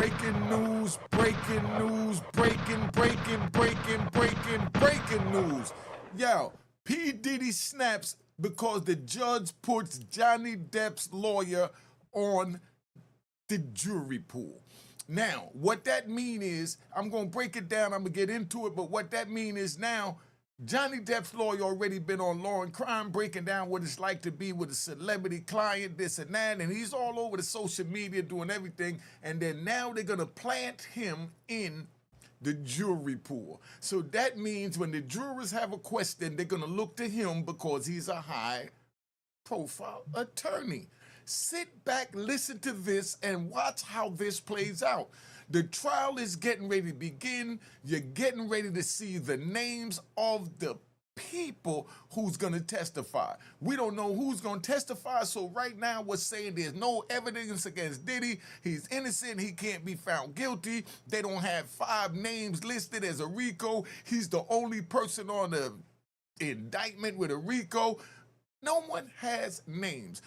Breaking news, breaking news, breaking news. Yo, P Diddy snaps because the judge puts Johnny Depp's lawyer on the jury pool. Now, what that mean is, I'm gonna break it down, I'm gonna get into it, but what that mean is now, Johnny Depp's lawyer already been on Law and Crime, breaking down what it's like to be with a celebrity client, this and that, and he's all over the social media doing everything, and then now they're gonna plant him in the jury pool. So that means when the jurors have a question, they're gonna look to him because he's a high-profile attorney. Sit back, listen to this, and watch how this plays out. The trial is getting ready to begin. You're getting ready to see the names of the people who's going to testify. We don't know who's going to testify, so right now we're saying there's no evidence against Diddy. He's innocent. He can't be found guilty. They don't have 5 names listed as a RICO. He's the only person on the indictment with a RICO. No one has names.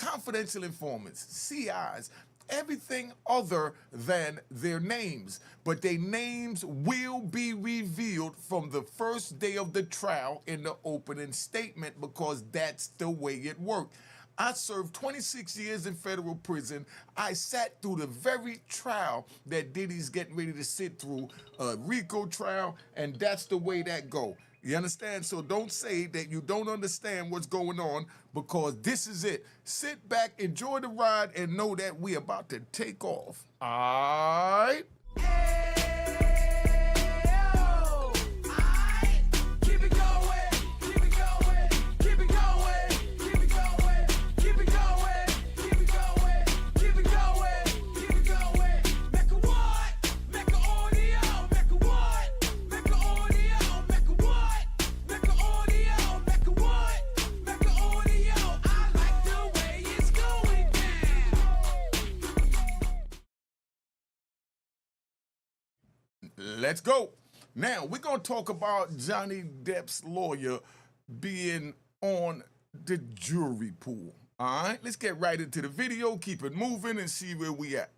Confidential informants, CIs, everything other than their names. But their names will be revealed from the first day of the trial in the opening statement because that's the way it worked. I served 26 years in federal prison. I sat through the very trial that Diddy's getting ready to sit through, a RICO trial, and that's the way that go. You understand? So don't say that you don't understand what's going on because this is it. Sit back, enjoy the ride, and know that we're about to take off. All right? Let's go. Now, we're going to talk about Johnny Depp's lawyer being on the jury pool. All right, let's get right into the video, keep it moving, and see where we at.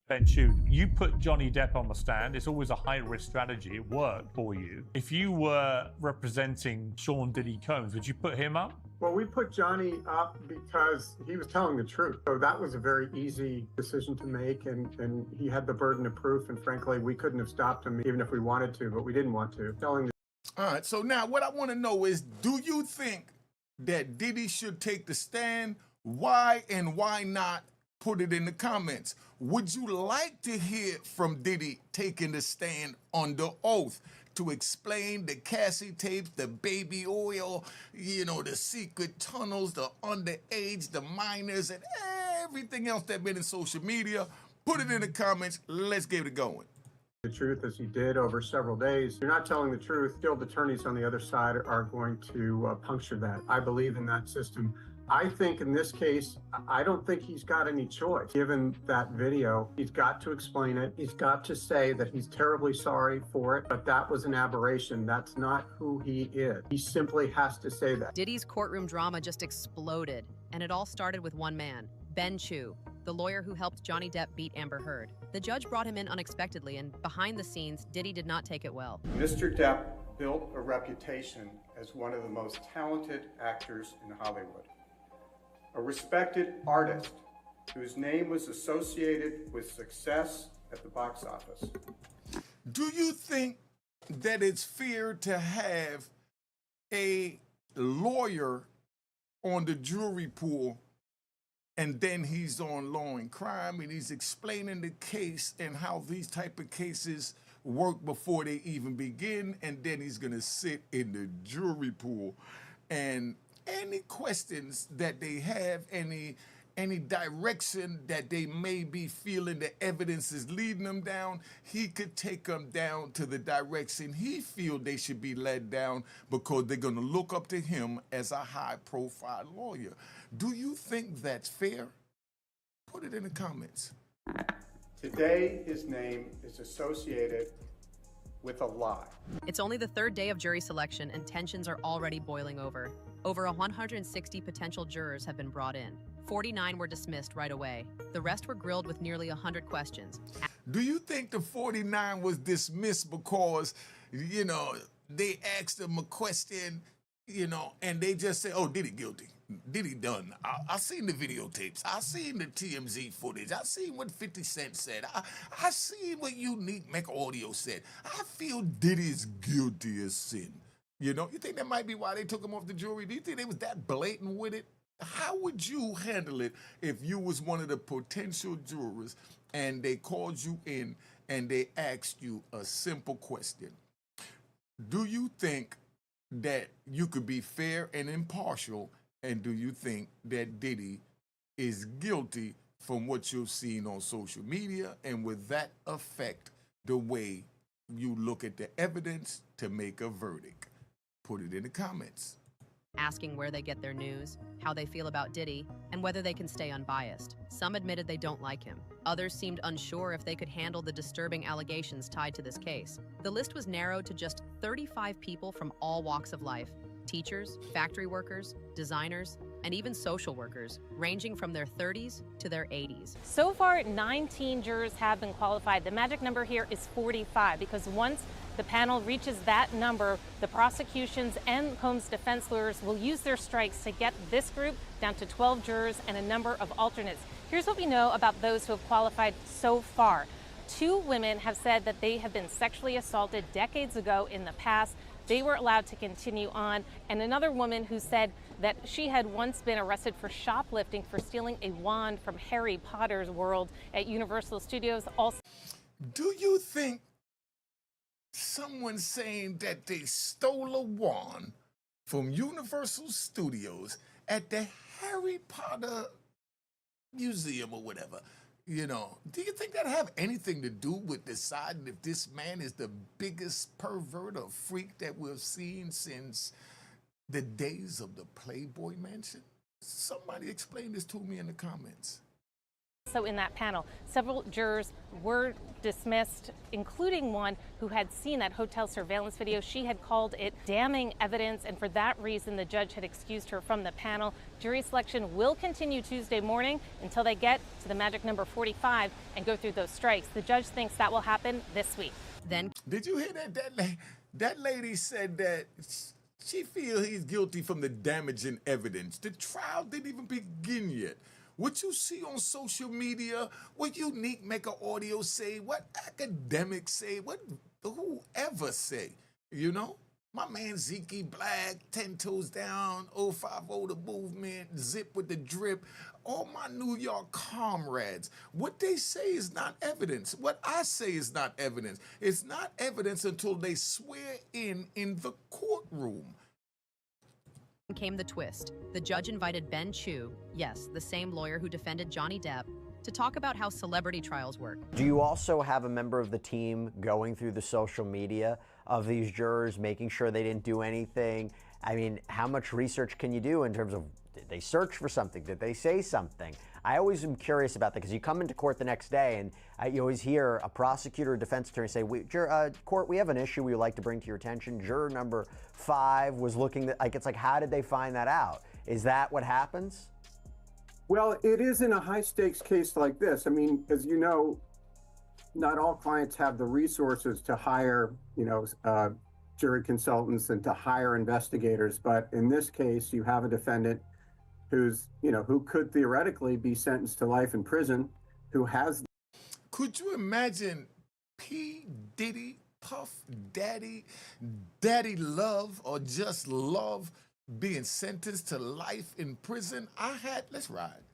Ben Chu, you put Johnny Depp on the stand. It's always a high-risk strategy. It worked for you. If you were representing Sean Diddy Combs, would you put him up? Well, we put Johnny up because he was telling the truth. So that was a very easy decision to make, and he had the burden of proof, and frankly, we couldn't have stopped him even if we wanted to, but we didn't want to. All right, so now what I want to know is, do you think that Diddy should take the stand? Why and why not? Put it in the comments. Would you like to hear from Diddy taking the stand under oath to explain the Cassie tapes, the baby oil, you know, the secret tunnels, the underage, the minors, and everything else that's been in social media? Put it in the comments. Let's get it going. The truth as he did over several days. You're not telling the truth. Skilled attorneys on the other side are going to puncture that. I believe in that system. I think in this case, I don't think he's got any choice. Given that video, he's got to explain it. He's got to say that he's terribly sorry for it, but that was an aberration. That's not who he is. He simply has to say that. Diddy's courtroom drama just exploded, and it all started with one man, Ben Chu, the lawyer who helped Johnny Depp beat Amber Heard. The judge brought him in unexpectedly, and behind the scenes, Diddy did not take it well. Mr. Depp built a reputation as one of the most talented actors in Hollywood. A respected artist whose name was associated with success at the box office. Do you think that it's fair to have a lawyer on the jury pool and then he's on Law and Crime and he's explaining the case and how these type of cases work before they even begin, and then he's gonna sit in the jury pool and any questions that they have, any direction that they may be feeling the evidence is leading them down, he could take them down to the direction he feel they should be led down because they're going to look up to him as a high-profile lawyer. Do you think that's fair? Put it in the comments. Today, his name is associated with a lie. It's only the 3rd day of jury selection, and tensions are already boiling over. Over 160 potential jurors have been brought in. 49 were dismissed right away. The rest were grilled with nearly 100 questions. Do you think the 49 was dismissed because, they asked them a question, and they just say, oh, Diddy guilty. Diddy done. I seen the videotapes. I seen the TMZ footage. I seen what 50 Cent said. I seen what Unique Make Audio said. I feel Diddy's guilty as sin. You think that might be why they took him off the jury? Do you think they was that blatant with it? How would you handle it if you was one of the potential jurors and they called you in and they asked you a simple question? Do you think that you could be fair and impartial, and do you think that Diddy is guilty from what you've seen on social media, and would that affect the way you look at the evidence to make a verdict? Put it in the comments. Asking where they get their news, how they feel about Diddy, and whether they can stay unbiased. Some admitted they don't like him. Others seemed unsure if they could handle the disturbing allegations tied to this case. The list was narrowed to just 35 people from all walks of life: teachers, factory workers, designers, and even social workers, ranging from their 30s to their 80s. So far, 19 jurors have been qualified. The magic number here is 45, because once the panel reaches that number, the prosecution's and Combs' defense lawyers will use their strikes to get this group down to 12 jurors and a number of alternates. Here's what we know about those who have qualified so far. 2 women have said that they have been sexually assaulted decades ago in the past. They were allowed to continue on. And another woman who said that she had once been arrested for shoplifting for stealing a wand from Harry Potter's world at Universal Studios. Also, Do you think someone saying that they stole a wand from Universal Studios at the Harry Potter Museum or whatever, do you think that have anything to do with deciding if this man is the biggest pervert or freak that we've seen since the days of the Playboy Mansion? Somebody explain this to me in the comments. So in that panel, several jurors were dismissed, including one who had seen that hotel surveillance video. She had called it damning evidence, and for that reason, the judge had excused her from the panel. Jury selection will continue Tuesday morning until they get to the magic number 45 and go through those strikes. The judge thinks that will happen this week. Then, Did you hear that lady said that she feels he's guilty from the damaging evidence? The trial didn't even begin yet. What you see on social media, what Unique Make Audio say, what academics say, what whoever say, My man Zeke Black, 10 Toes Down, 050 The Movement, Zip with the Drip, all my New York comrades. What they say is not evidence. What I say is not evidence. It's not evidence until they swear in the courtroom. came the twist. The judge invited Ben Chew, yes, the same lawyer who defended Johnny Depp, to talk about how celebrity trials work. Do you also have a member of the team going through the social media of these jurors, making sure they didn't do anything? I mean, how much research can you do in terms of, did they search for something? Did they say something? I always am curious about that, because you come into court the next day and you always hear a prosecutor or defense attorney say, court, we have an issue we would like to bring to your attention. Juror number 5 was looking, it's like, how did they find that out? Is that what happens? Well, it is in a high-stakes case like this. I mean, as you know, not all clients have the resources to hire, jury consultants and to hire investigators. But in this case, you have a defendant who's, who could theoretically be sentenced to life in prison, who has. Could you imagine P Diddy, Puff Daddy, Daddy Love, or just Love being sentenced to life in prison? Let's ride.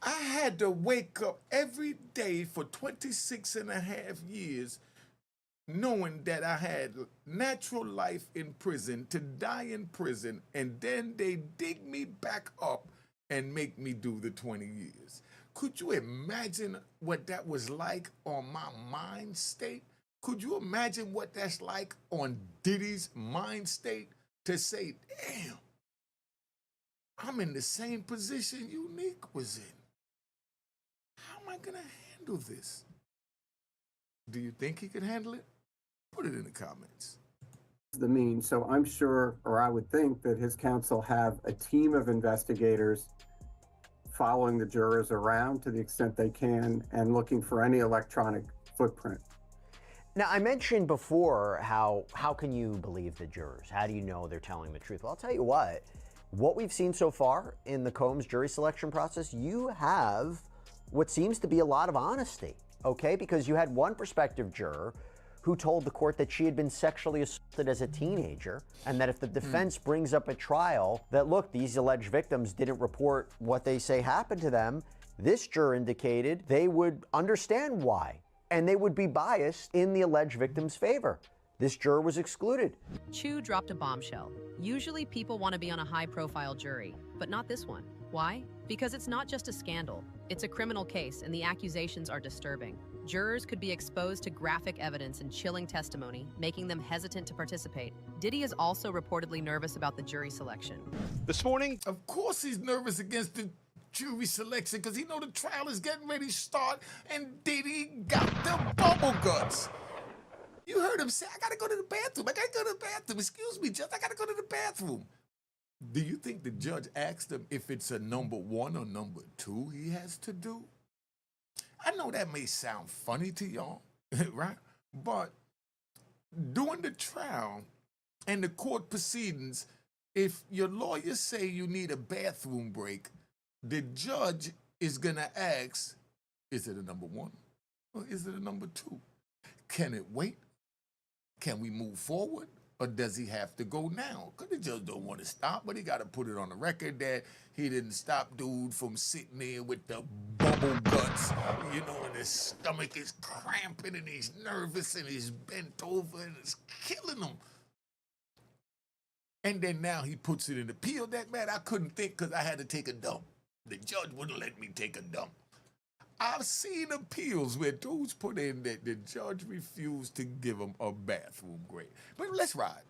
I had to wake up every day for 26 and a half years knowing that I had natural life in prison, to die in prison, and then they dig me back up and make me do the 20 years. Could you imagine what that was like on my mind state? Could you imagine what that's like on Diddy's mind state? To say, damn, I'm in the same position Unique was in. How am I gonna handle this? Do you think he could handle it? Put it in the comments. The means. So I'm sure, or I would think, that his counsel have a team of investigators following the jurors around to the extent they can and looking for any electronic footprint. Now, I mentioned before how can you believe the jurors? How do you know they're telling the truth? Well, I'll tell you what we've seen so far in the Combs jury selection process, you have what seems to be a lot of honesty, okay? Because you had one prospective juror who told the court that she had been sexually assaulted as a teenager, and that if the defense brings up at trial that, look, these alleged victims didn't report what they say happened to them, this juror indicated they would understand why, and they would be biased in the alleged victim's favor. This juror was excluded. Chu dropped a bombshell. Usually people want to be on a high-profile jury, but not this one. Why? Because it's not just a scandal. It's a criminal case, and the accusations are disturbing. Jurors could be exposed to graphic evidence and chilling testimony, making them hesitant to participate. Diddy is also reportedly nervous about the jury selection. This morning, Of course he's nervous against the jury selection because he know the trial is getting ready to start and Diddy got the bubble guts. You heard him say, I gotta go to the bathroom. I gotta go to the bathroom. Excuse me, Judge, I gotta go to the bathroom. Do you think the judge asked him if it's a number 1 or number 2 he has to do? I know that may sound funny to y'all, right? But during the trial and the court proceedings, if your lawyers say you need a bathroom break, the judge is gonna ask, is it a number 1 or is it a number 2? Can it wait? Can we move forward? Or does he have to go now? Because the judge don't want to stop, but he got to put it on the record that he didn't stop dude from sitting there with the bubble guts, you know, and his stomach is cramping and he's nervous and he's bent over and it's killing him. And then now he puts it in appeal. That man, I couldn't think because I had to take a dump. The judge wouldn't let me take a dump. I've seen appeals where dudes put in that the judge refused to give them a bathroom break. But let's ride.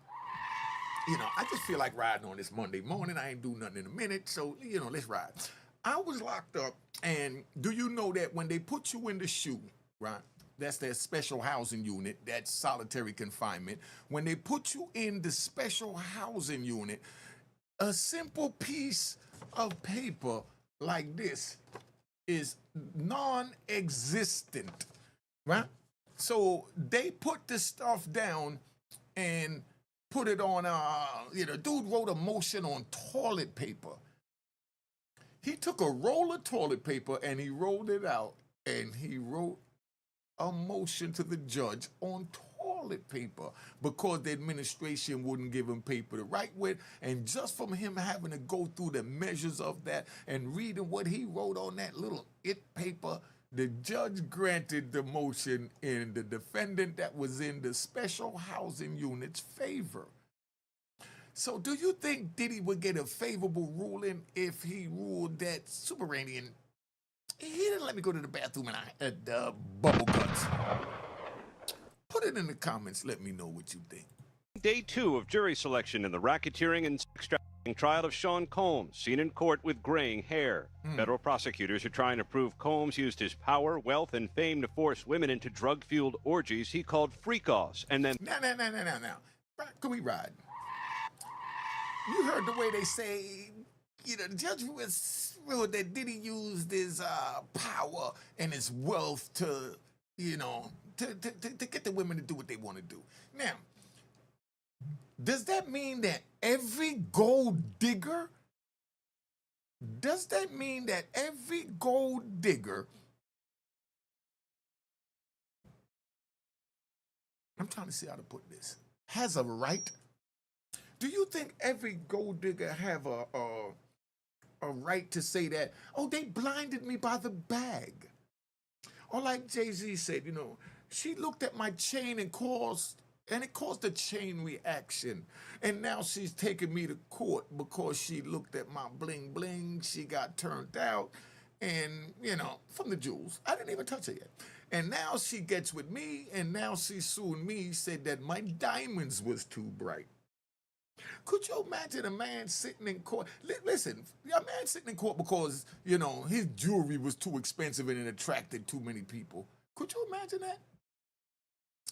You know, I just feel like riding on this Monday morning. I ain't do nothing in a minute, so, you know, let's ride. I was locked up, and do you know that when they put you in the SHU, right, that's their special housing unit, that's solitary confinement. When they put you in the special housing unit, a simple piece of paper like this is non-existent, right? So they put this stuff down and put it on, dude wrote a motion on toilet paper. He took a roll of toilet paper and he rolled it out and he wrote a motion to the judge on toilet paper because the administration wouldn't give him paper to write with. And just from him having to go through the measures of that and reading what he wrote on that little paper, the judge granted the motion in the defendant that was in the special housing unit's favor. So do you think Diddy would get a favorable ruling if he ruled that Superanian, he didn't let me go to the bathroom and I had bubble guts? Put it in the comments. Let me know what you think. day 2 of jury selection in the racketeering and sex trafficking trial of Sean Combs, seen in court with graying hair. Federal prosecutors are trying to prove Combs used his power, wealth, and fame to force women into drug-fueled orgies he called freak-offs, and then... Now. Can we ride? You heard the way they say, you know, the judge was ruled that Diddy used his power and his wealth to, you know, to get the women to do what they want to do. Now, does that mean that every gold digger, I'm trying to see how to put this, has a right? Do you think every gold digger have a right to say that, oh, they blinded me by the bag? Or like Jay-Z said, you know, she looked at my chain and it caused a chain reaction. And now she's taking me to court because she looked at my bling bling. She got turned out and, you know, from the jewels. I didn't even touch her yet. And now she gets with me and now she's suing me, said that my diamonds was too bright. Could you imagine a man sitting in court? Listen, a man sitting in court because, you know, his jewelry was too expensive and it attracted too many people. Could you imagine that?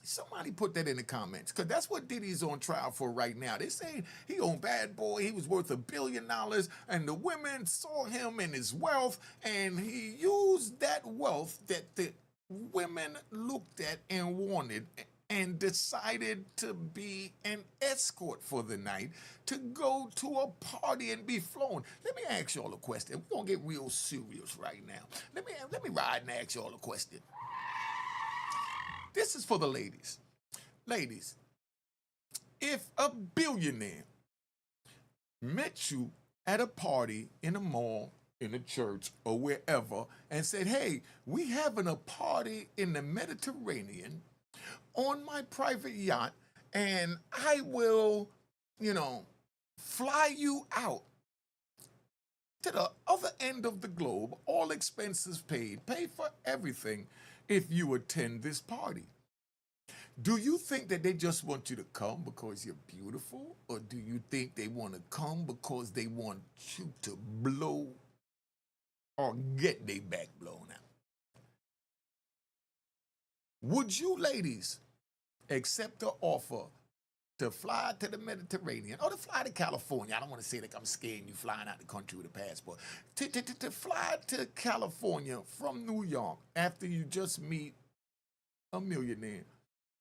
Somebody put that in the comments, because that's what Diddy's on trial for right now. They say he owned Bad Boy, he was worth $1 billion, and the women saw him and his wealth, and he used that wealth that the women looked at and wanted and decided to be an escort for the night to go to a party and be flown. Let me ask y'all a question. We're going to get real serious right now. Let me ride and ask y'all a question. This is for the ladies. Ladies, if a billionaire met you at a party, in a mall, in a church, or wherever, and said, hey, we having a party in the Mediterranean on my private yacht, and I will, fly you out to the other end of the globe, all expenses paid, pay for everything if you attend this party. Do you think that they just want you to come because you're beautiful? Or do you think they want to come because they want you to blow or get their back blown out? Would you ladies accept the offer to fly to the Mediterranean or to fly to California? I don't want to say that I'm scaring you flying out the country with a passport. To fly to California from New York after you just meet a millionaire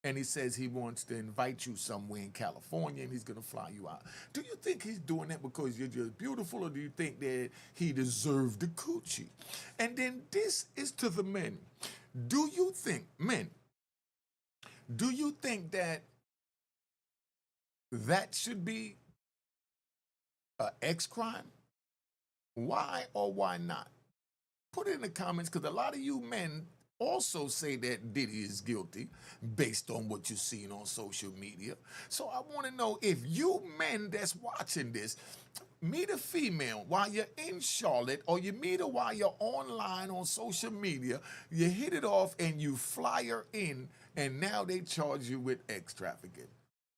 and he says he wants to invite you somewhere in California and he's going to fly you out. Do you think he's doing that because you're just beautiful, or do you think that he deserved the coochie? And then this is to the men. Do you think, men, do you think that should be an X crime? Why or why not? Put it in the comments, because a lot of you men also say that Diddy is guilty based on what you've seen on social media. So I want to know, if you men that's watching this meet a female while you're in Charlotte, or you meet her while you're online on social media, you hit it off and you fly her in, and now they charge you with X trafficking.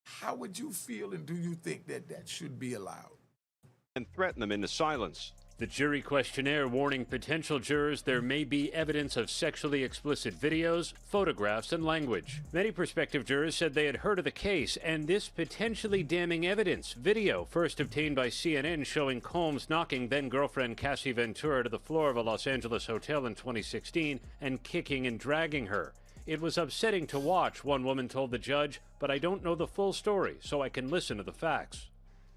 How would you feel, and do you think that should be allowed? And threaten them into silence. The jury questionnaire warning potential jurors there may be evidence of sexually explicit videos, photographs, and language. Many prospective jurors said they had heard of the case and this potentially damning evidence. Video first obtained by CNN showing Combs knocking then-girlfriend Cassie Ventura to the floor of a Los Angeles hotel in 2016 and kicking and dragging her. It was upsetting to watch, one woman told the judge, but I don't know the full story, so I can listen to the facts.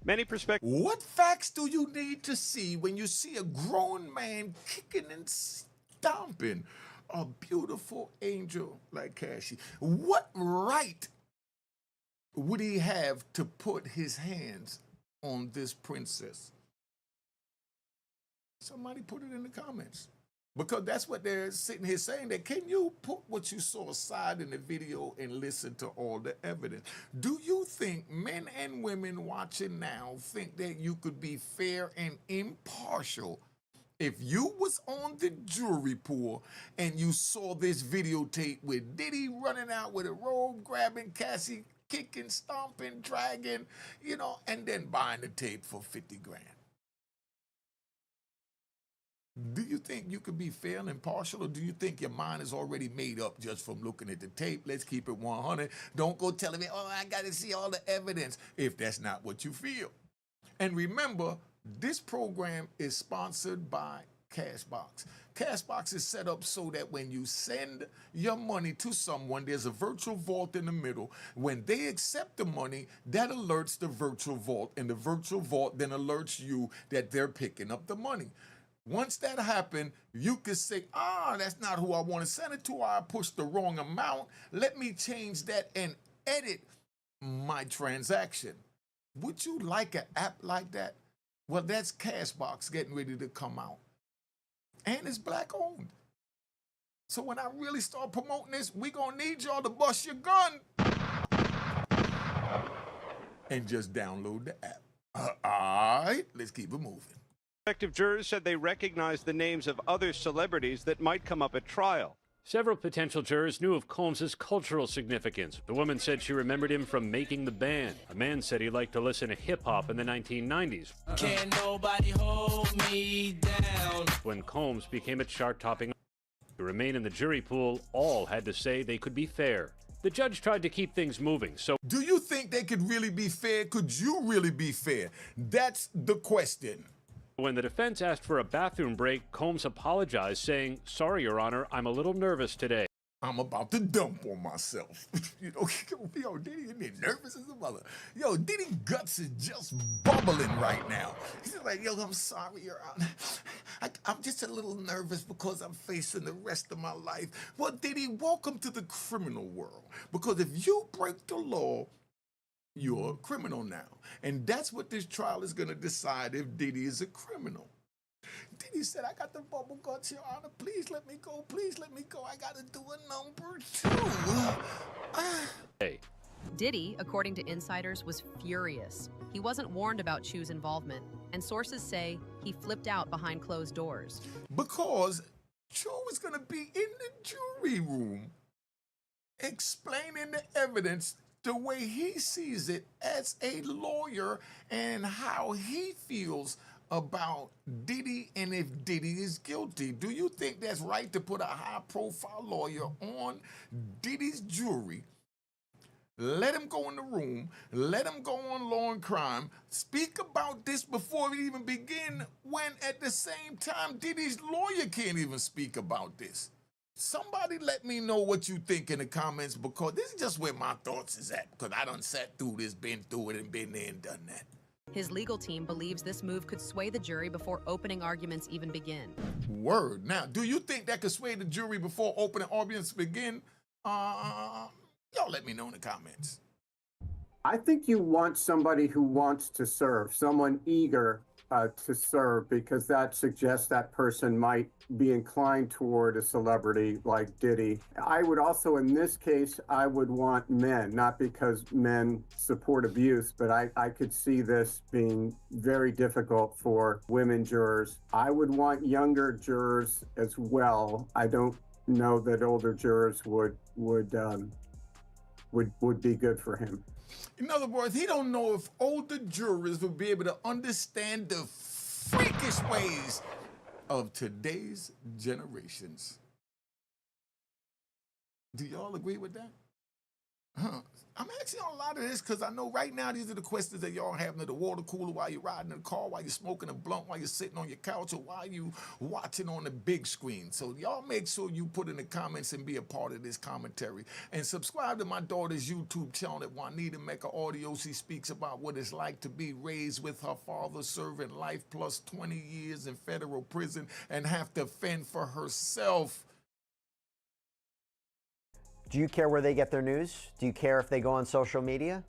Many prospective... What facts do you need to see when you see a grown man kicking and stomping a beautiful angel like Cassie? What right would he have to put his hands on this princess? Somebody put it in the comments. Because that's what they're sitting here saying, that can you put what you saw aside in the video and listen to all the evidence? Do you think men and women watching now think that you could be fair and impartial if you was on the jury pool and you saw this videotape with Diddy running out with a robe, grabbing Cassie, kicking, stomping, dragging, and then buying the tape for 50 grand? Do you think you could be fair and impartial, or do you think your mind is already made up just from looking at the tape? Let's keep it 100. Don't go telling me, oh, I got to see all the evidence, if that's not what you feel. And remember, this program is sponsored by Cashbox. Cashbox is set up so that when you send your money to someone, there's a virtual vault in the middle. When they accept the money, that alerts the virtual vault, and the virtual vault then alerts you that they're picking up the money. Once that happened, you could say, that's not who I want to send it to. I pushed the wrong amount. Let me change that and edit my transaction. Would you like an app like that? Well, that's Cashbox getting ready to come out. And it's black owned. So when I really start promoting this, we're going to need y'all to bust your gun and just download the app. All right, let's keep it moving. Prospective jurors said they recognized the names of other celebrities that might come up at trial. Several potential jurors knew of Combs' cultural significance. The woman said she remembered him from Making the Band. A man said he liked to listen to hip-hop in the 1990s. Can't nobody hold me down. When Combs became a chart-topping. To remain in the jury pool, all had to say they could be fair. The judge tried to keep things moving, so Do you think they could really be fair? Could you really be fair? That's the question. when the defense asked for a bathroom break, Combs apologized, saying, "Sorry, Your Honor, I'm a little nervous today." I'm about to dump on myself. You know, yo, Diddy, you need nervous as a mother. Yo, Diddy guts is just bubbling right now. He's like, yo, I'm sorry, Your Honor. I'm just a little nervous because I'm facing the rest of my life. Well, Diddy, welcome to the criminal world. Because if you break the law, you're a criminal now. And that's what this trial is going to decide, if Diddy is a criminal. Diddy said, I got the bubble guts, Your Honor. Please let me go. Please let me go. I got to do a number 2. Hey. Diddy, according to insiders, was furious. He wasn't warned about Chu's involvement, and sources say he flipped out behind closed doors. Because Chu was going to be in the jury room explaining the evidence the way he sees it as a lawyer and how he feels about Diddy and if Diddy is guilty. Do you think that's right to put a high-profile lawyer on Diddy's jury, let him go in the room, let him go on Law and Crime, speak about this before we even begin, when at the same time Diddy's lawyer can't even speak about this? Somebody let me know what you think in the comments, because this is just where my thoughts is at, because I done sat through this, been through it, and been there and done that. His legal team believes this move could sway the jury before opening arguments even begin. Word. Now, do you think that could sway the jury before opening arguments begin? Y'all let me know in the comments. I think you want somebody who wants to serve, someone eager to serve, because that suggests that person might be inclined toward a celebrity like Diddy. I would also, in this case, I would want men, not because men support abuse, but I could see this being very difficult for women jurors. I would want younger jurors as well. I don't know that older jurors would be good for him. In other words, he don't know if older jurors will be able to understand the freakish ways of today's generations. Do y'all agree with that? I'm asking y'all a lot of this because I know right now these are the questions that y'all having at the water cooler, while you're riding in the car, while you're smoking a blunt, while you're sitting on your couch, or while you watching on the big screen. So y'all make sure you put in the comments and be a part of this commentary. And subscribe to my daughter's YouTube channel at Juanita Mecca Audio. She speaks about what it's like to be raised with her father serving life plus 20 years in federal prison and have to fend for herself. Do you care where they get their news? Do you care if they go on social media?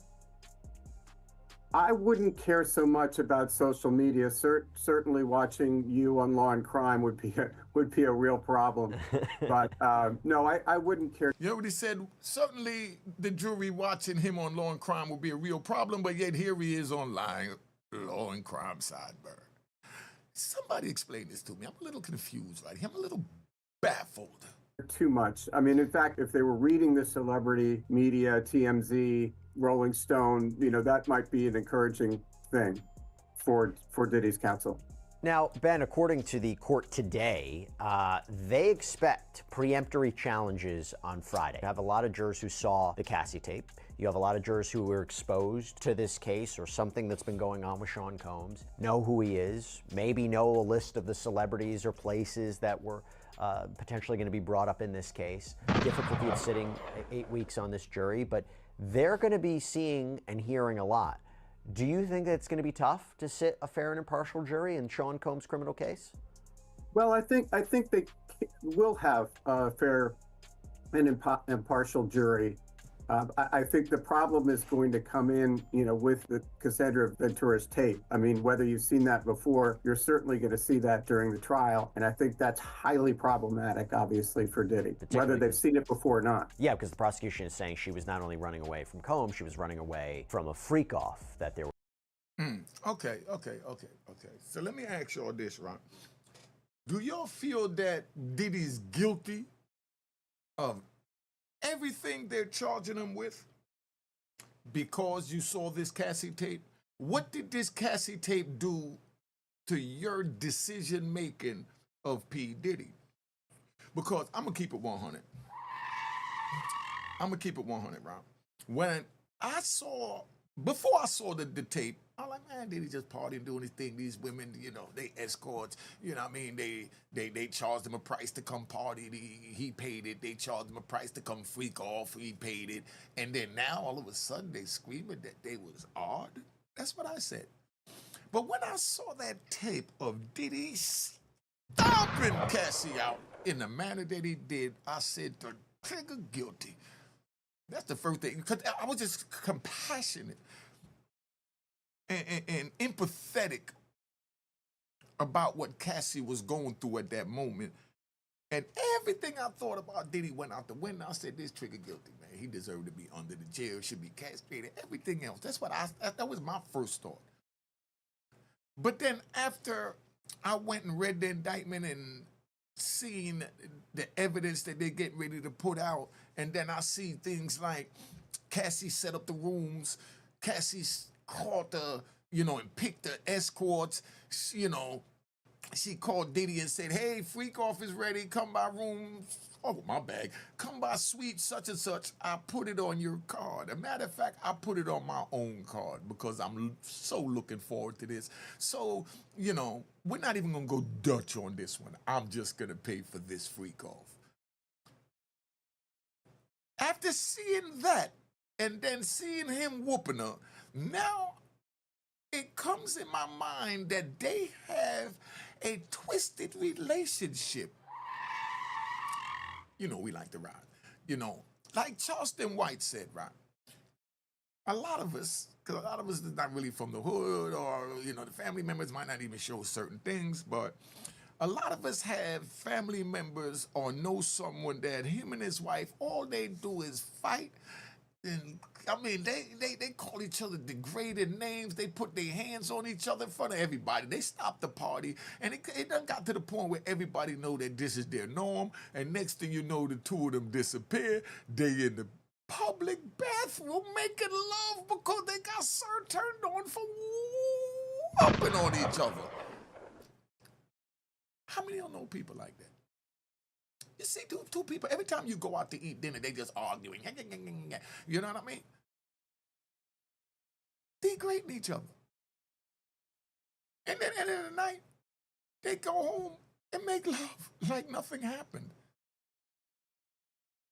I wouldn't care so much about social media. Certainly watching you on Law and Crime would be a real problem. But no, I wouldn't care. You know what he said? Certainly the jury watching him on Law and Crime would be a real problem, but yet here he is online, Law and Crime sideburn. Somebody explain this to me. I'm a little confused right here. I'm a little baffled. Too much. I mean, in fact, if they were reading the celebrity media, TMZ, Rolling Stone, you know, that might be an encouraging thing for Diddy's counsel. Now, Ben, according to the court today, they expect preemptory challenges on Friday. You have a lot of jurors who saw the Cassie tape. You have a lot of jurors who were exposed to this case or something that's been going on with Sean Combs, know who he is, maybe know a list of the celebrities or places that were potentially going to be brought up in this case. Difficulty of sitting 8 weeks on this jury, but they're going to be seeing and hearing a lot. Do you think that it's going to be tough to sit a fair and impartial jury in Sean Combs' criminal case? Well, I think they will have a fair and impartial jury. I think the problem is going to come in, you know, with the Cassandra Ventura's tape. I mean, whether you've seen that before, you're certainly going to see that during the trial. And I think that's highly problematic, obviously, for Diddy, whether they've seen it before or not. Yeah, because the prosecution is saying she was not only running away from Combs, she was running away from a freak-off that there were. Okay. So let me ask y'all this, Ron. Do y'all feel that Diddy's guilty of everything they're charging him with because you saw this Cassie tape? What did this Cassie tape do to your decision making of P Diddy? Because I'm gonna keep it 100. I'm gonna keep it 100, Rob. Before I saw the tape, I'm like, man, Diddy just partying, doing his thing. These women, you know, they escorts. You know what I mean? They charged him a price to come party. He paid it. They charged him a price to come freak off. He paid it. And then now, all of a sudden, they screaming that they was odd. That's what I said. But when I saw that tape of Diddy stomping Cassie out in the manner that he did, I said, the trigger guilty. That's the first thing, because I was just compassionate and empathetic about what Cassie was going through at that moment. And everything I thought about Diddy went out the window. I said, this trigger guilty, man. He deserved to be under the jail, should be castrated, everything else. That was my first thought. But then after I went and read the indictment and seen the evidence that they're getting ready to put out, and then I see things like Cassie set up the rooms, Cassie called and picked the escorts, she called Diddy and said, hey, freak off is ready, come by room, oh, my bag, come by suite such and such, I put it on your card. As a matter of fact, I put it on my own card because I'm so looking forward to this. So, we're not even gonna go Dutch on this one. I'm just gonna pay for this freak off. After seeing that, and then seeing him whooping her, now it comes in my mind that they have a twisted relationship. We like to ride. Like Charleston White said, right? A lot of us is not really from the hood, or, the family members might not even show certain things, but a lot of us have family members or know someone that him and his wife, all they do is fight. And they call each other degraded names. They put their hands on each other in front of everybody. They stop the party, and it done got to the point where everybody know that this is their norm. And next thing you know, the two of them disappear. They in the public bathroom making love because they got Sir turned on for whooping on each other. How many of y'all know people like that? You see two people, every time you go out to eat dinner, they just arguing. You know what I mean? Degrading each other. And then at the end of the night, they go home and make love like nothing happened.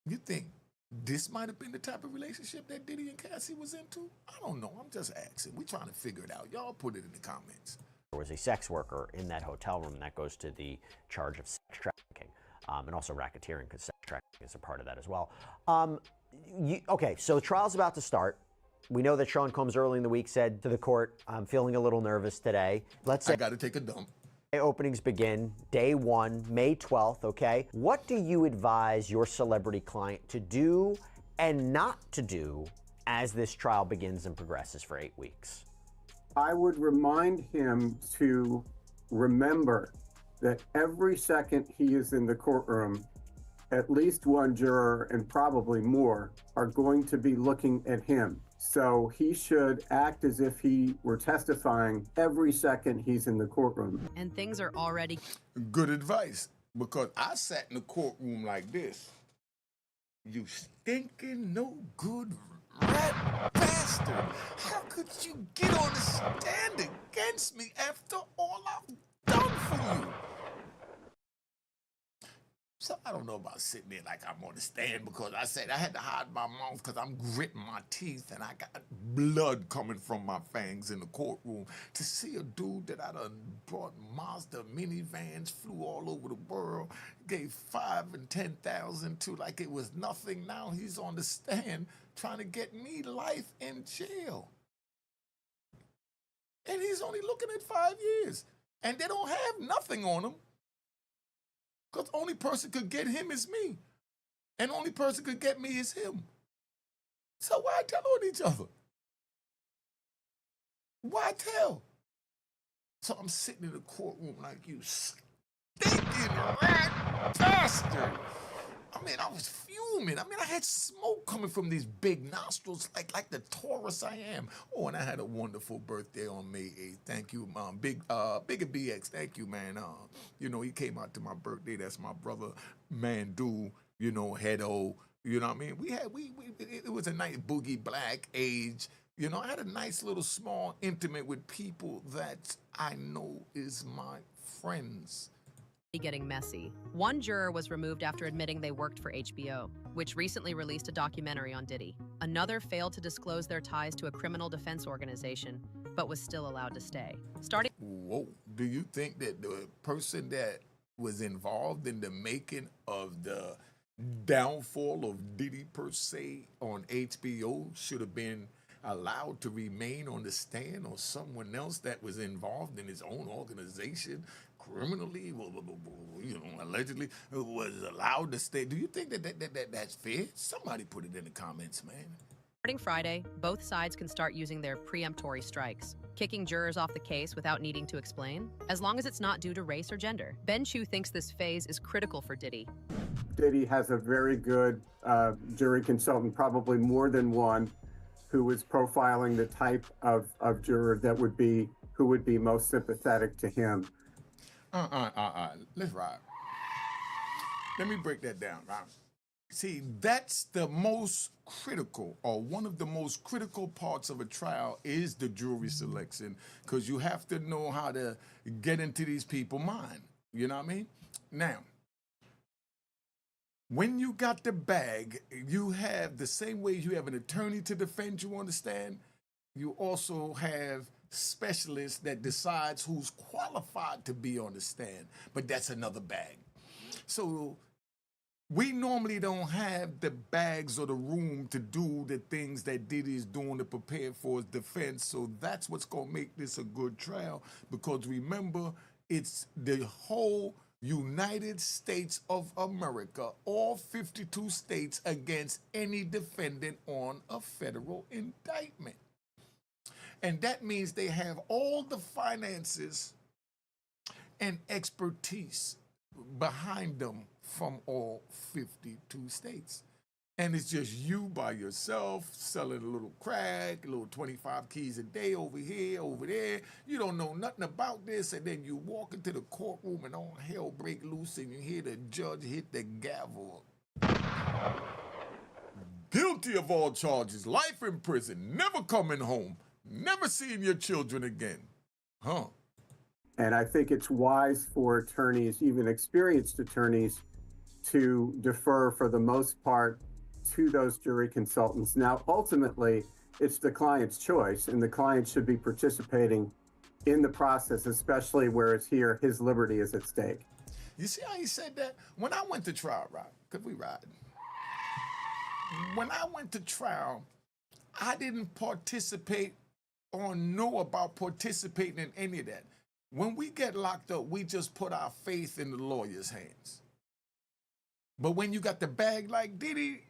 You think this might have been the type of relationship that Diddy and Cassie was into? I don't know. I'm just asking. We're trying to figure it out. Y'all put it in the comments. There was a sex worker in that hotel room, and that goes to the charge of sex trafficking. And also racketeering, because sex trafficking is a part of that as well. Okay, so the trial's about to start. We know that Sean Combs early in the week said to the court, I'm feeling a little nervous today. Let's say I got to take a dump. Openings begin day 1, May 12th, okay? What do you advise your celebrity client to do and not to do as this trial begins and progresses for 8 weeks? I would remind him to remember that every second he is in the courtroom, at least one juror and probably more are going to be looking at him. So he should act as if he were testifying every second he's in the courtroom. And things are already... Good advice, because I sat in the courtroom like this. You stinking no good rat bastard. How could you get on the stand against me after all I've done for you? So I don't know about sitting there like I'm on the stand, because I said I had to hide my mouth because I'm gritting my teeth and I got blood coming from my fangs in the courtroom. To see a dude that I done brought Mazda minivans, flew all over the world, gave 5 and 10,000 to like it was nothing. Now he's on the stand trying to get me life in jail. And he's only looking at 5 years. And they don't have nothing on him. Because the only person could get him is me. And the only person could get me is him. So why tell on each other? Why tell? So I'm sitting in the courtroom like, you stinking rat bastard. I was fuming. I had smoke coming from these big nostrils like the Taurus I am. Oh, and I had a wonderful birthday on May 8th. Thank you, Bigger BX. Thank you, man. He came out to my birthday. That's my brother, Mandu, Hedo, You know what I mean? It was a nice boogie black age. You know, I had a nice little small intimate with people that I know is my friends. Getting messy. One juror was removed after admitting they worked for HBO, which recently released a documentary on Diddy. Another failed to disclose their ties to a criminal defense organization, but was still allowed to stay. Whoa, do you think that the person that was involved in the making of the downfall of Diddy per se on HBO should have been allowed to remain on the stand, or someone else that was involved in his own organization criminally, you know, allegedly was allowed to stay? Do you think that's fair? Somebody put it in the comments, man. Starting Friday, both sides can start using their preemptory strikes, kicking jurors off the case without needing to explain, as long as it's not due to race or gender. Ben Chu thinks this phase is critical for Diddy. Diddy has a very good jury consultant, probably more than one, who is profiling the type of juror that would be, who would be most sympathetic to him. Let's ride. Let me break that down, right? See, that's the most critical, or one of the most critical parts of a trial is the jury selection, because you have to know how to get into these people's mind. You know what I mean? Now, when you got the bag, you have the same way you have an attorney to defend you on the stand, you also have specialists that decides who's qualified to be on the stand, but that's another bag. So we normally don't have the bags or the room to do the things that Diddy is doing to prepare for his defense. So that's what's going to make this a good trial, because remember, it's the whole United States of America, all 52 states, against any defendant on a federal indictment. And that means they have all the finances and expertise behind them from all 52 states. And it's just you by yourself selling a little crack, a little 25 keys a day over here, over there. You don't know nothing about this, and then you walk into the courtroom and all hell break loose and you hear the judge hit the gavel. Guilty of all charges, life in prison, never coming home, never seeing your children again. Huh? And I think it's wise for attorneys, even experienced attorneys, to defer for the most part to those jury consultants. Now, ultimately, it's the client's choice, and the client should be participating in the process, especially where it's here, his liberty is at stake. You see how he said that? When I went to trial, right? Could we ride? When I went to trial, I didn't participate or know about participating in any of that. When we get locked up, we just put our faith in the lawyer's hands. But when you got the bag like Diddy,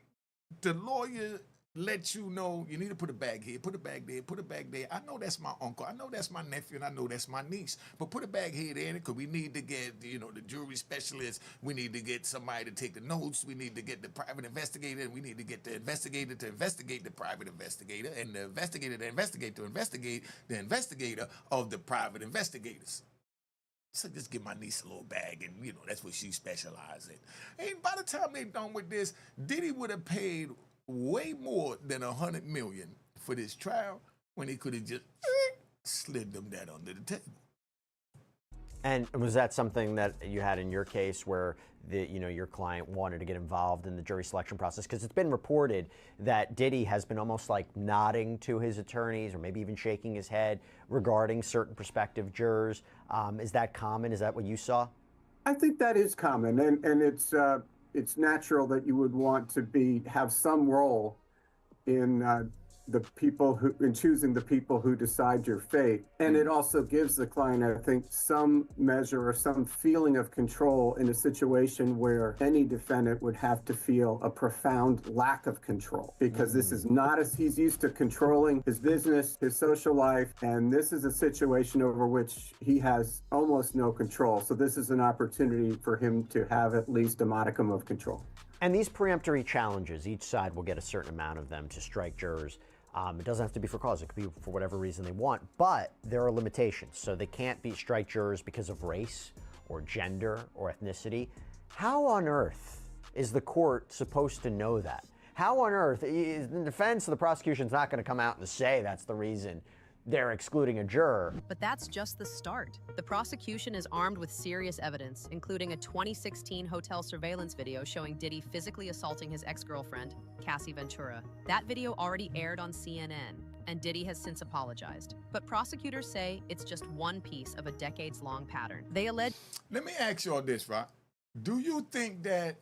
the lawyer lets you know you need to put a bag here, put a bag there, put a bag there. I know that's my uncle, I know that's my nephew, and I know that's my niece. But put a bag here, there, because we need to get, you know, the jury specialist. We need to get somebody to take the notes. We need to get the private investigator, and we need to get the investigator to investigate the private investigator, and the investigator to investigate the investigator of the private investigators. So just give my niece a little bag, and, you know, that's what she specializes in. And by the time they're done with this, Diddy would have paid way more than $100 million for this trial, when he could have just slid them that under the table. And was that something that you had in your case where your client wanted to get involved in the jury selection process? Because it's been reported that Diddy has been almost like nodding to his attorneys, or maybe even shaking his head regarding certain prospective jurors. Is that common? Is that what you saw? I think that is common, and it's natural that you would want to have some role in in choosing the people who decide your fate. And it also gives the client, I think, some measure or some feeling of control in a situation where any defendant would have to feel a profound lack of control, because this is not as he's used to controlling his business, his social life, and this is a situation over which he has almost no control. So this is an opportunity for him to have at least a modicum of control. And these preemptory challenges, each side will get a certain amount of them to strike jurors. It doesn't have to be for cause. It could be for whatever reason they want, but there are limitations. So they can't strike jurors because of race or gender or ethnicity. How on earth is the court supposed to know that? How on earth, the defense or the prosecution's not going to come out and say that's the reason they're excluding a juror. But that's just the start. The prosecution is armed with serious evidence, including a 2016 hotel surveillance video showing Diddy physically assaulting his ex-girlfriend, Cassie Ventura. That video already aired on CNN, and Diddy has since apologized. But prosecutors say it's just one piece of a decades-long pattern. They allege... Let me ask y'all this, right? Do you think that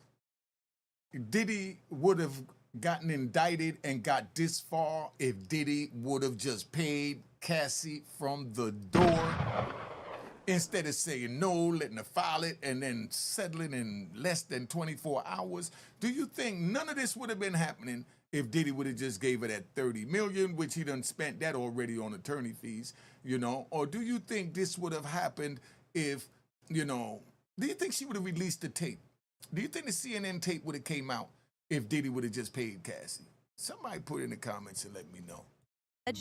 Diddy would have gotten indicted and got this far if Diddy would have just paid Cassie from the door instead of saying no, letting her file it, and then settling in less than 24 hours? Do you think none of this would have been happening if Diddy would have just gave her that $30 million, which he done spent that already on attorney fees, you know? Or do you think this would have happened if, you know, do you think she would have released the tape? Do you think the CNN tape would have came out if Diddy would have just paid Cassie? Somebody put in the comments and let me know.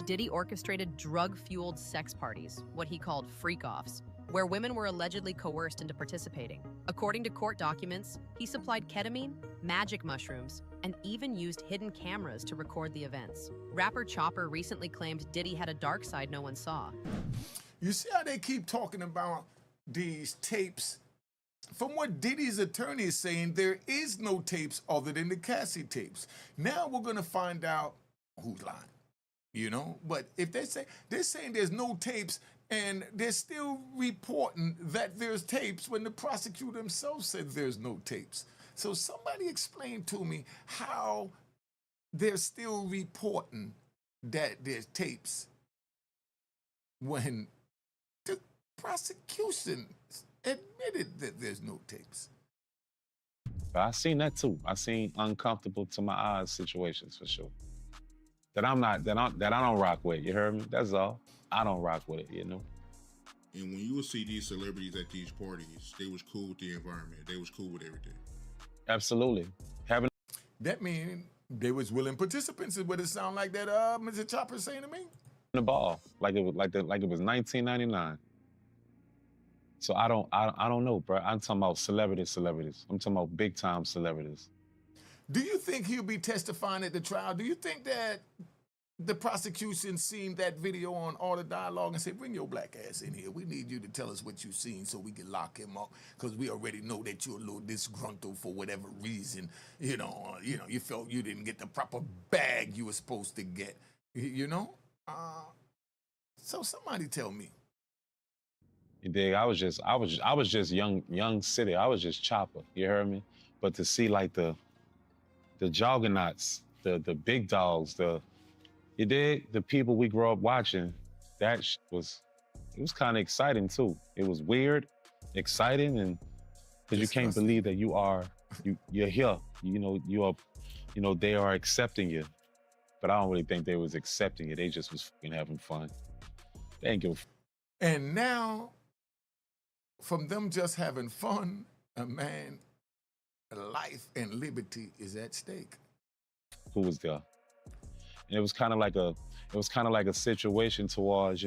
Diddy orchestrated drug-fueled sex parties, what he called freak-offs, where women were allegedly coerced into participating. According to court documents, he supplied ketamine, magic mushrooms, and even used hidden cameras to record the events. Rapper Chopper recently claimed Diddy had a dark side no one saw. You see how they keep talking about these tapes? From what Diddy's attorney is saying, there is no tapes other than the Cassie tapes. Now we're going to find out who's lying, you know? But if they're saying there's no tapes, and they're still reporting that there's tapes when the prosecutor himself said there's no tapes. So somebody explain to me how they're still reporting that there's tapes when the prosecution admitted that there's no tapes. I seen that too. I seen uncomfortable to my eyes situations for sure. That I don't rock with. You heard me? That's all. I don't rock with it, you know. And when you would see these celebrities at these parties, they was cool with the environment. They was cool with everything. Absolutely. That mean they was willing participants. Is what it sound like that Mr. Chopper saying to me? The ball like it was 1999. So I don't know, bro. I'm talking about celebrities. I'm talking about big time celebrities. Do you think he'll be testifying at the trial? Do you think that the prosecution seen that video on All the Dialogue and said, bring your black ass in here. We need you to tell us what you've seen so we can lock him up, because we already know that you're a little disgruntled for whatever reason. You felt you didn't get the proper bag you were supposed to get, you know? So somebody tell me. You dig? I was just young city. I was just Chopper. You heard me? But to see like the juggernauts, the big dogs, you dig? The people we grew up watching, it was kind of exciting too. It was weird, exciting, and because you can't believe that you're here. They are accepting you. But I don't really think they was accepting it. They just was fucking having fun. They ain't give a fuck. And now, from them just having fun, a man, life and liberty is at stake. Who was there? And it was kind of like a situation towards,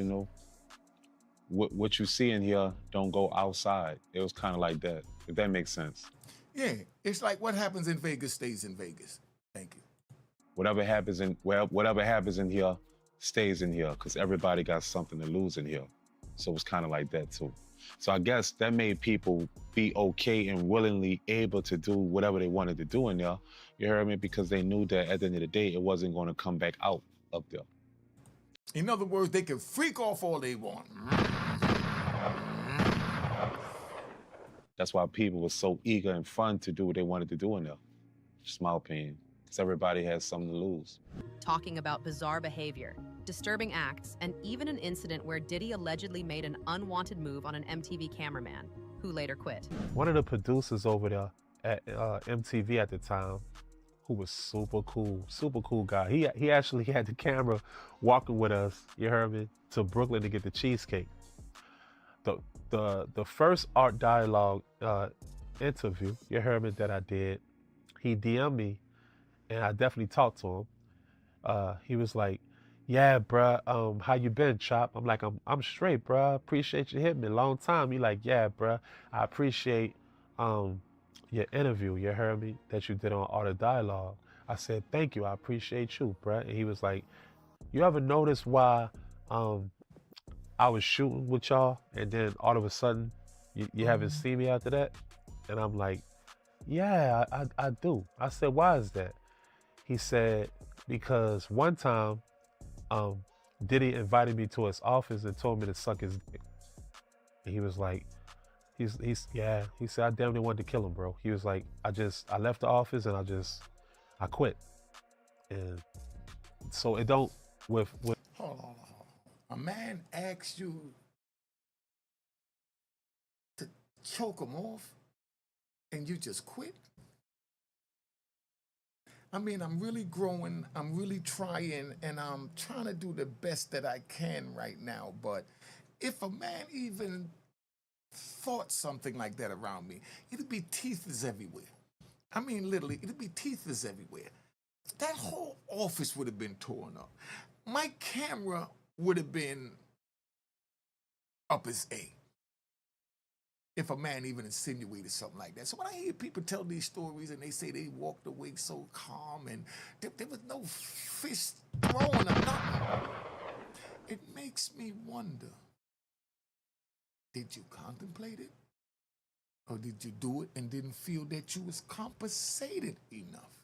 what you see in here don't go outside. It was kind of like that, if that makes sense. Yeah, it's like what happens in Vegas stays in Vegas. Thank you. Whatever happens in here stays in here, because everybody got something to lose in here. So it was kind of like that too. So I guess that made people be okay and willingly able to do whatever they wanted to do in there. You heard me? Because they knew that at the end of the day, it wasn't going to come back out up there. In other words, they can freak off all they want. That's why people were so eager and fun to do what they wanted to do in there. Just my opinion. Because everybody has something to lose. Talking about bizarre behavior, disturbing acts, and even an incident where Diddy allegedly made an unwanted move on an MTV cameraman, who later quit. One of the producers over there at MTV at the time, who was super cool guy. He actually had the camera walking with us, you heard me, to Brooklyn to get the cheesecake. The first Art Dialogue interview, you heard me, that I did, he DM'd me, and I definitely talked to him. He was like, yeah, bruh, how you been, Chop? I'm like, I'm straight, bruh. Appreciate you hitting me. Long time. He like, yeah, bruh. I appreciate your interview, you heard me, that you did on Art of Dialogue. I said, thank you, I appreciate you, bruh. And he was like, you ever notice why I was shooting with y'all and then all of a sudden you haven't seen me after that? And I'm like, yeah, I do. I said, why is that? He said, because one time, Diddy invited me to his office and told me to suck his dick. And he was like, he said, I damn near wanted to kill him, bro. He was like, I left the office and I quit. And so it don't, with. Hold on. A man asks you to choke him off and you just quit? I mean, I'm really growing, I'm really trying, and I'm trying to do the best that I can right now. But if a man even thought something like that around me, it'd be teethers everywhere. I mean, literally, it'd be teethers everywhere. That whole office would have been torn up. My camera would have been up as A if a man even insinuated something like that. So when I hear people tell these stories and they say they walked away so calm and there was no fist throwing or nothing, it makes me wonder, did you contemplate it? Or did you do it and didn't feel that you was compensated enough?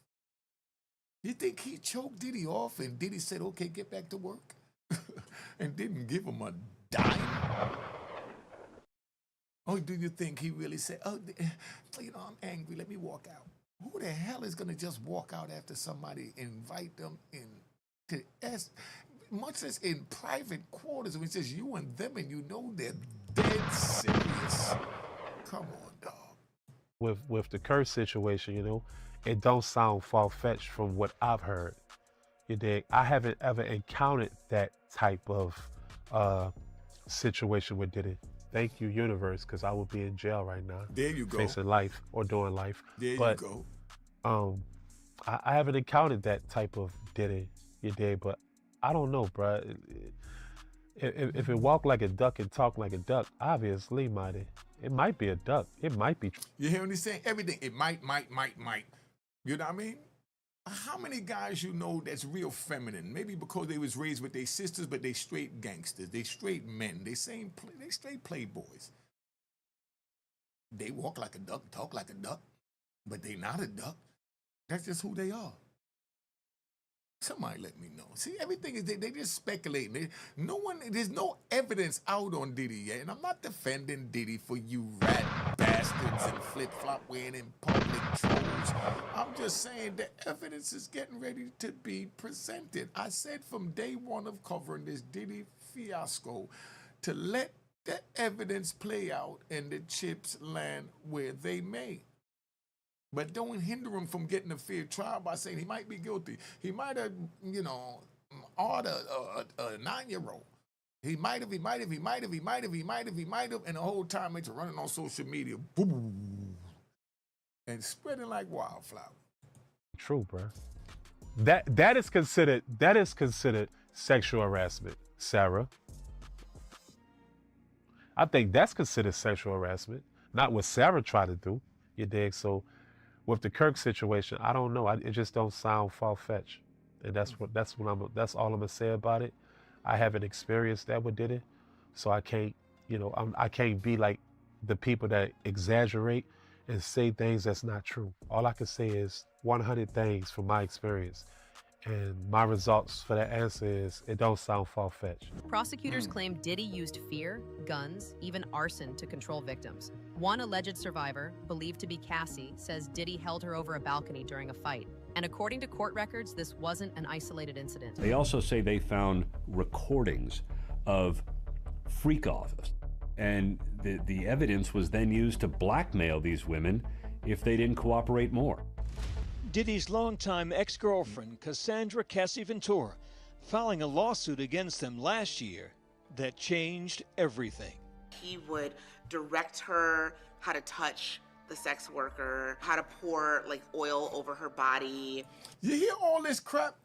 You think he choked Diddy off and Diddy said, okay, get back to work? And didn't give him a dime? Or do you think he really said, oh, I'm angry, let me walk out? Who the hell is gonna just walk out after somebody invite them in to much as in private quarters, when it's just you and them and you know they're dead serious? Come on, dog. With the curse situation, it don't sound far-fetched from what I've heard. You dig? I haven't ever encountered that type of situation with Diddy. Thank you, universe, because I would be in jail right now. There you go. Facing life or doing life. There you go. I haven't encountered that type of Diddy, you dig? But I don't know, bruh. If it walk like a duck and talk like a duck, obviously, it might be a duck. It might be. You hear what he's saying? Everything. It might. You know what I mean? How many guys you know that's real feminine? Maybe because they was raised with their sisters, but they straight gangsters. They straight men. They straight playboys. They walk like a duck, talk like a duck, but they not a duck. That's just who they are. Somebody let me know. See, everything is they just speculating. There's no evidence out on Diddy yet, and I'm not defending Diddy for you rat bastards and flip-flop wearing in public trolls. I'm just saying the evidence is getting ready to be presented. I said from day one of covering this Diddy fiasco to let the evidence play out and the chips land where they may. But don't hinder him from getting a fair trial by saying he might be guilty. He might have, ordered a 9-year-old. He might have, and the whole time it's running on social media, boom, and spreading like wildflower. True, bro. That is considered sexual harassment, Sarah. I think that's considered sexual harassment, not what Sarah tried to do. You dig? So with the Kirk situation, I don't know. It just don't sound far-fetched, and that's all I'm gonna say about it. I haven't experienced that with Diddy, so I can't, I can't be like the people that exaggerate and say things that's not true. All I can say is 100 things from my experience. And my results for that answer is it don't sound far-fetched. Prosecutors claim Diddy used fear, guns, even arson to control victims. One alleged survivor, believed to be Cassie, says Diddy held her over a balcony during a fight. And according to court records, this wasn't an isolated incident. They also say they found recordings of freak-offs. And the evidence was then used to blackmail these women if they didn't cooperate more. Diddy's longtime ex-girlfriend, Cassandra Cassie Ventura, filing a lawsuit against him last year that changed everything. He would direct her how to touch the sex worker, how to pour oil over her body. You hear all this crap?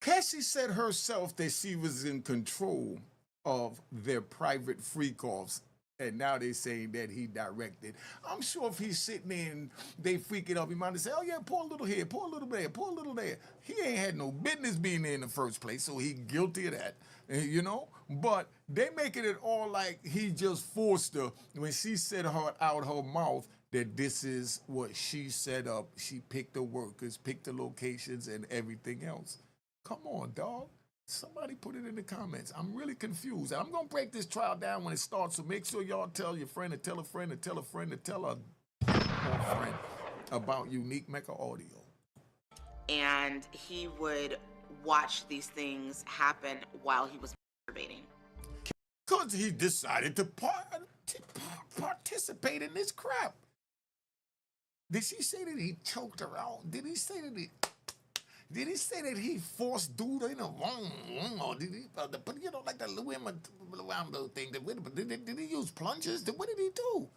Cassie said herself that she was in control of their private freak-offs And now they saying that he directed. I'm sure if he's sitting there and they freaking up, he might have said, oh yeah, pour a little here, pour a little there, pour a little there. He ain't had no business being there in the first place, so he guilty of that, you know? But they making it all like he just forced her when she said out her mouth that this is what she set up. She picked the workers, picked the locations, and everything else. Come on, dog. Somebody put it in the comments. I'm really confused. And I'm going to break this trial down when it starts, so make sure y'all tell your friend and tell a friend and tell a friend and tell a friend about Unique Mecca Audio. And he would watch these things happen while he was masturbating. Because he decided to participate in this crap. Did she say that he choked her out? Did he say that he forced dude in a wrong? Or did he, you know, like the women around the thing? Did he use plungers? What did he do?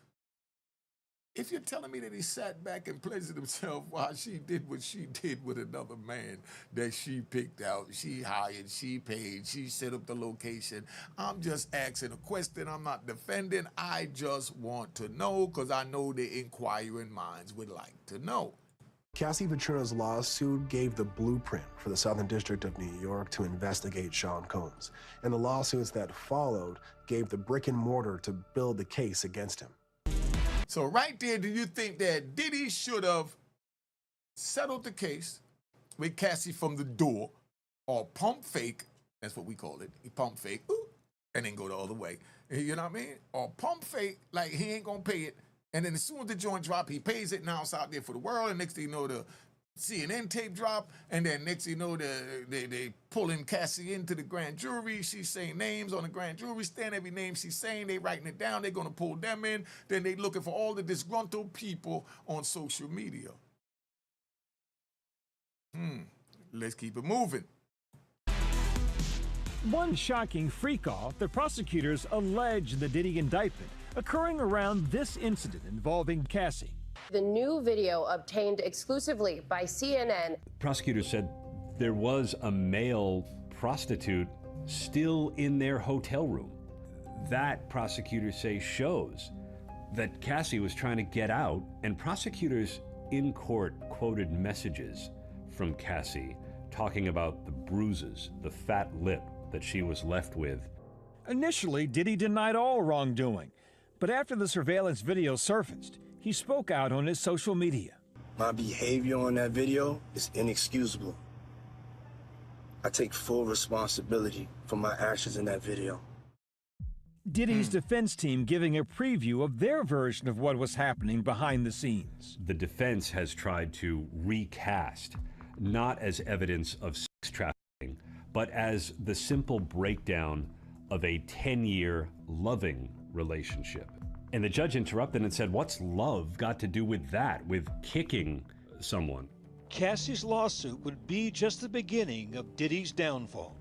If you're telling me that he sat back and pleasured himself while she did what she did with another man that she picked out, she hired, she paid, she set up the location, I'm just asking a question. I'm not defending. I just want to know because I know the inquiring minds would like to know. Cassie Ventura's lawsuit gave the blueprint for the Southern District of New York to investigate Sean Combs, and the lawsuits that followed gave the brick and mortar to build the case against him. So right there, do you think that Diddy should have settled the case with Cassie from the door, or pump fake, that's what we call it, he pump fake, ooh, and then go the other way, you know what I mean? Or pump fake, like he ain't gonna pay it, and then as soon as the joint drop, he pays it, now it's out there for the world, and next thing you know, the CNN tape drop, and then next thing you know, they pulling Cassie into the grand jury. She's saying names on the grand jury stand. Every name she's saying, they writing it down. They're going to pull them in. Then they looking for all the disgruntled people on social media. Let's keep it moving. One shocking freak-off the prosecutors allege the Diddy indictment occurring around this incident involving Cassie. The new video obtained exclusively by CNN. Prosecutors said there was a male prostitute still in their hotel room. That, prosecutors say, shows that Cassie was trying to get out, and prosecutors in court quoted messages from Cassie talking about the bruises, the fat lip that she was left with. Initially, Diddy denied all wrongdoing, but after the surveillance video surfaced, he spoke out on his social media. My behavior on that video is inexcusable. I take full responsibility for my actions in that video. Diddy's defense team giving a preview of their version of what was happening behind the scenes. The defense has tried to recast, not as evidence of sex trafficking, but as the simple breakdown of a 10-year loving relationship. And the judge interrupted and said, what's love got to do with that, with kicking someone? Cassie's lawsuit would be just the beginning of Diddy's downfall.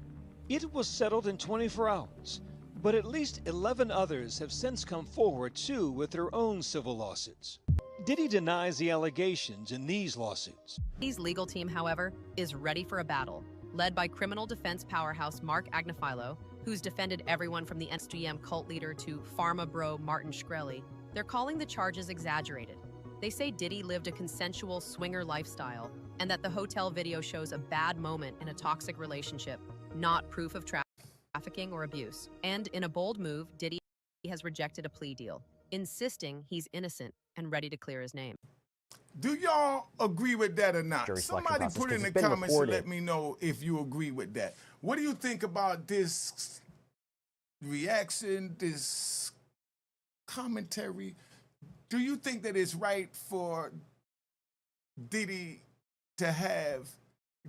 It was settled in 24 hours, but at least 11 others have since come forward too with their own civil lawsuits. Diddy denies the allegations in these lawsuits. Diddy's legal team, however, is ready for a battle, led by criminal defense powerhouse Mark Agnifilo, who's defended everyone from the SGM cult leader to pharma bro Martin Shkreli. They're calling the charges exaggerated. They say Diddy lived a consensual swinger lifestyle and that the hotel video shows a bad moment in a toxic relationship, not proof of trafficking or abuse. And in a bold move, Diddy has rejected a plea deal, insisting he's innocent and ready to clear his name. Do y'all agree with that or not? Jury selection Somebody process, put in 'cause the it's been comments and reported. let me know if you agree with that. What do you think about this reaction, this commentary? Do you think that it's right for Diddy to have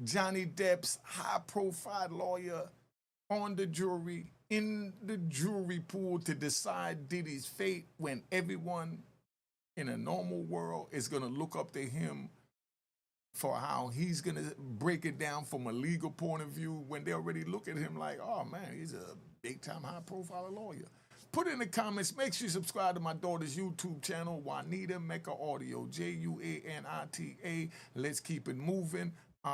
Johnny Depp's high-profile lawyer on the jury, in the jury pool to decide Diddy's fate when everyone in a normal world is going to look up to him for how he's going to break it down from a legal point of view when they already look at him like, oh man, he's a big-time high-profile lawyer? Put it in the comments. Make sure you subscribe to my daughter's YouTube channel, Juanita Mecca Audio, Juanita. Let's keep it moving. Cheers,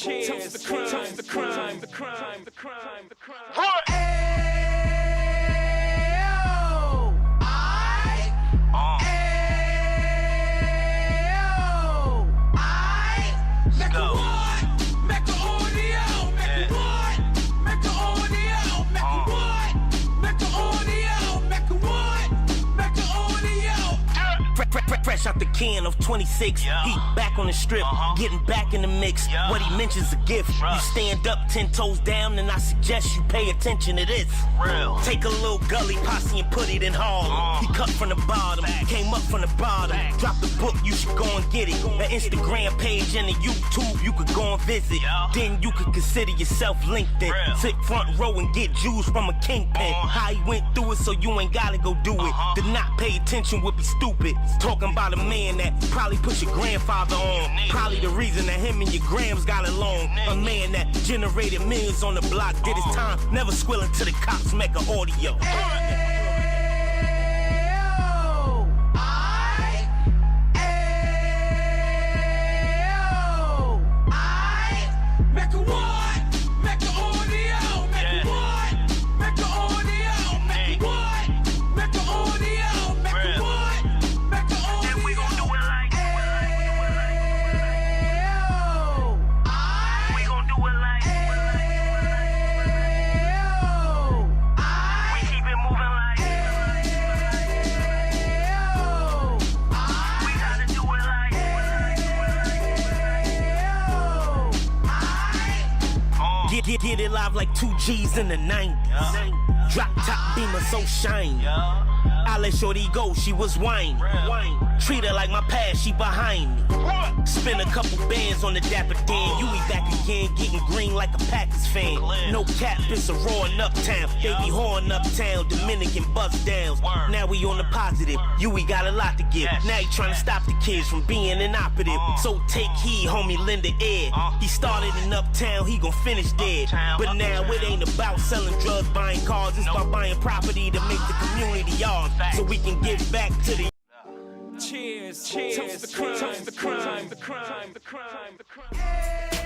cheers, toast the crime, toast the crime, the crime, the crime, the crime. What? Fresh out the can of 26, he back on the strip, getting back in the mix. What he mentions a gift. You stand up 10 toes down, and I suggest you pay attention to this. Take a little gully posse and put it in Harlem. He cut from the bottom, came up from the bottom. Drop the book, you should go and get it. The Instagram page and the YouTube, you could go and visit. Then you could consider yourself LinkedIn. Sit front row and get Jews from a kingpin. How he went through it, so you ain't gotta go do it. To not pay attention would be stupid. Talking about a man that probably put your grandfather on. Probably the reason that him and your grams got along. A man that generated millions on the block, did his time, never squilling to the cops, make an audio. Get it live like 2 G's in the 90s. Drop top beamer so shiny. I let shorty go, she was whining. Treat her like my past, she behind me. Spend a couple bands on the Dapper Dan. You be back again, getting green like a Packers fan. No cap, it's a roaring uptown. They be whoring uptown, Dominican bust downs. Now we on the positive, we got a lot to give. Now he trying to stop the kids from being inoperative. So take heed, homie, lend an ear. He started in uptown, he gon' finish dead. But now it ain't about selling drugs, buying cars. It's about buying property to make the community ours. So we can give back to the cheers, cheers, toast the crime, the crime, the crime, the crime, the crime.